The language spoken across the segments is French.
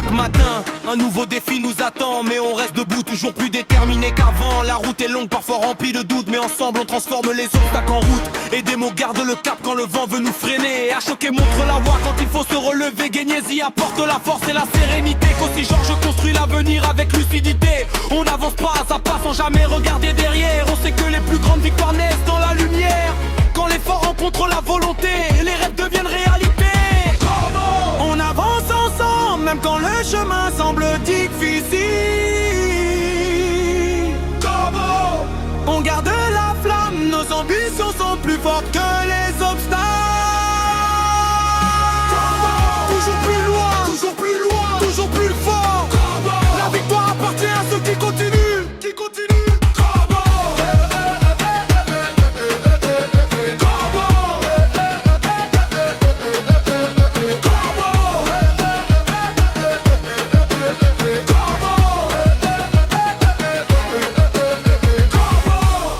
Chaque matin, un nouveau défi nous attend, mais on reste debout, toujours plus déterminé qu'avant. La route est longue, parfois remplie de doutes, mais ensemble on transforme les obstacles en route. Et des mots gardent le cap quand le vent veut nous freiner. À choquer montre la voie quand il faut se relever. Guéniez-y apporte la force et la sérénité. Qu'aussi Georges construit l'avenir avec lucidité. On avance pas à pas sans jamais regarder derrière. On sait que les plus grandes victoires naissent dans la lumière. Quand l'effort rencontre la volonté, les rêves deviennent réalité. On avance ensemble, même quand le chemin semble difficile. On garde la flamme, nos ambitions sont plus fortes que les obstacles. Toujours plus loin, toujours plus loin, toujours plus fort. La victoire appartient à ceux qui continuent, qui continuent.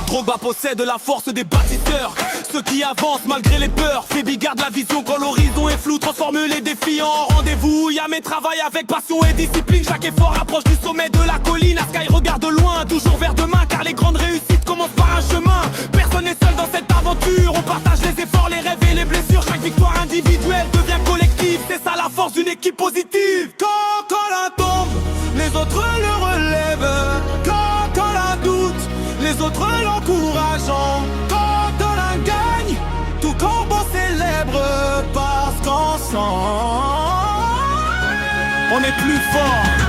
Drogba possède la force des bâtisseurs, ceux qui avancent malgré les peurs. Fébi garde la vision quand l'horizon est flou, transforme les défis en rendez-vous. Yamé travaille avec passion et discipline, chaque effort rapproche du sommet de la colline. Sky regarde loin, toujours vers demain, car les grandes réussites commencent par un chemin. Personne n'est seul dans cette aventure, on partage les efforts, les rêves et les blessures. Chaque victoire individuelle devient collective, c'est ça la force d'une équipe positive. Quand la tombe, les autres le relèvent. Quand la doute, les autres l'encourageant. Quand l'un gagne, tout combat célèbre. Parce qu'ensemble, on est plus fort.